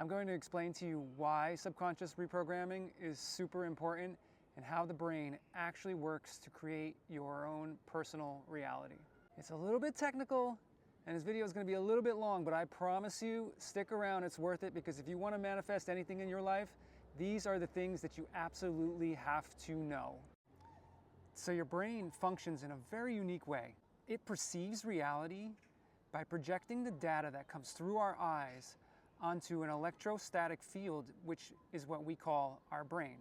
I'm going to explain to you why subconscious reprogramming is super important and how the brain actually works to create your own personal reality. It's a little bit technical and this video is going to be a little bit long, but I promise you, stick around, it's worth it, because if you want to manifest anything in your life, these are the things that you absolutely have to know. So your brain functions in a very unique way. It perceives reality by projecting the data that comes through our eyes onto an electrostatic field, which is what we call our brain.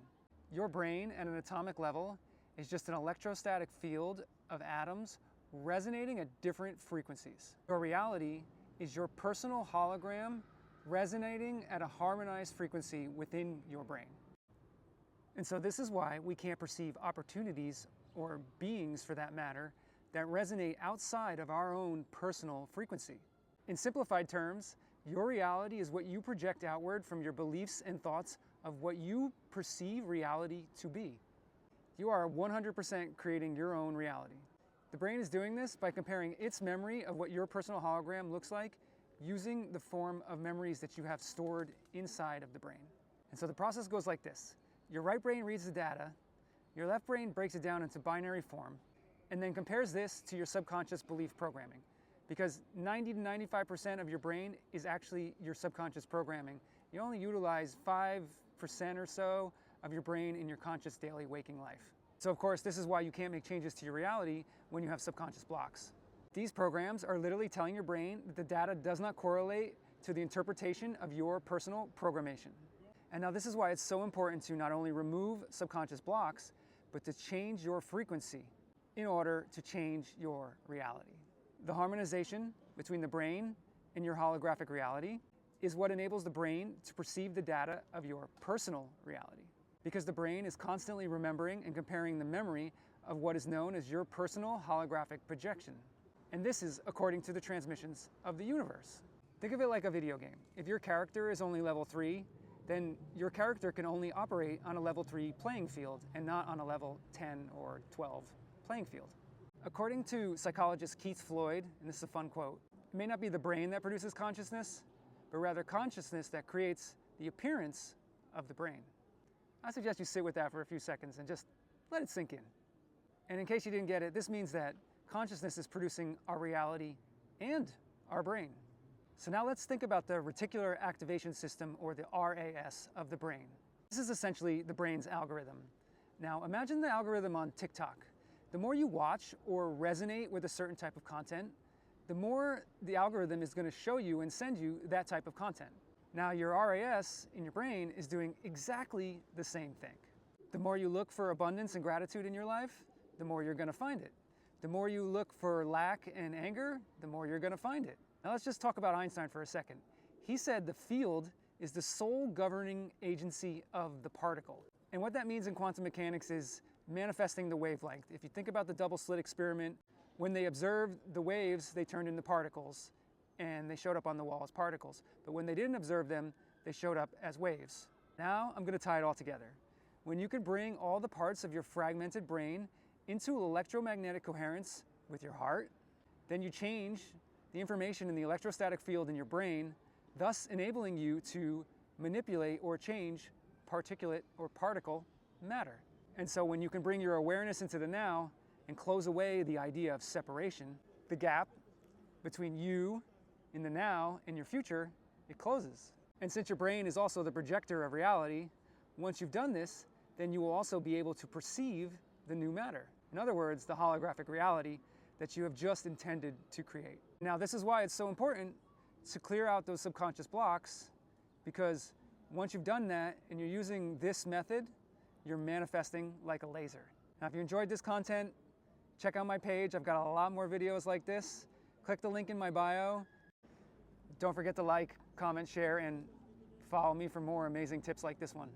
Your brain at an atomic level is just an electrostatic field of atoms resonating at different frequencies. Your reality is your personal hologram resonating at a harmonized frequency within your brain. And so this is why we can't perceive opportunities, or beings for that matter, that resonate outside of our own personal frequency. In simplified terms, your reality is what you project outward from your beliefs and thoughts of what you perceive reality to be. You are 100% creating your own reality. The brain is doing this by comparing its memory of what your personal hologram looks like using the form of memories that you have stored inside of the brain. And so the process goes like this. Your right brain reads the data, your left brain breaks it down into binary form, and then compares this to your subconscious belief programming. Because 90 to 95% of your brain is actually your subconscious programming. You only utilize 5% or so of your brain in your conscious daily waking life. So of course, this is why you can't make changes to your reality when you have subconscious blocks. These programs are literally telling your brain that the data does not correlate to the interpretation of your personal programmation. And now this is why it's so important to not only remove subconscious blocks, but to change your frequency in order to change your reality. The harmonization between the brain and your holographic reality is what enables the brain to perceive the data of your personal reality. Because the brain is constantly remembering and comparing the memory of what is known as your personal holographic projection. And this is according to the transmissions of the universe. Think of it like a video game. If your character is only level 3, then your character can only operate on a level 3 playing field and not on a level 10 or 12 playing field. According to psychologist Keith Floyd, and this is a fun quote, it may not be the brain that produces consciousness, but rather consciousness that creates the appearance of the brain. I suggest you sit with that for a few seconds and just let it sink in. And in case you didn't get it, this means that consciousness is producing our reality and our brain. So now let's think about the reticular activation system, or the RAS, of the brain. This is essentially the brain's algorithm. Now imagine the algorithm on Tik Tok. The more you watch or resonate with a certain type of content, the more the algorithm is going to show you and send you that type of content. Now your RAS in your brain is doing exactly the same thing. The more you look for abundance and gratitude in your life, the more you're going to find it. The more you look for lack and anger, the more you're going to find it. Now let's just talk about Einstein for a second. He said the field is the sole governing agency of the particle. And what that means in quantum mechanics is manifesting the wavelength. If you think about the double slit experiment, when they observed the waves, they turned into particles and they showed up on the wall as particles. But when they didn't observe them, they showed up as waves. Now I'm going to tie it all together. When you can bring all the parts of your fragmented brain into electromagnetic coherence with your heart, then you change the information in the electrostatic field in your brain, thus enabling you to manipulate or change particulate or particle matter. And so when you can bring your awareness into the now and close away the idea of separation, the gap between you in the now and your future, it closes. And since your brain is also the projector of reality, once you've done this, then you will also be able to perceive the new matter. In other words, the holographic reality that you have just intended to create. Now, this is why it's so important to clear out those subconscious blocks, because once you've done that and you're using this method, you're manifesting like a laser. Now, if you enjoyed this content, check out my page. I've got a lot more videos like this. Click the link in my bio. Don't forget to like, comment, share, and follow me for more amazing tips like this one.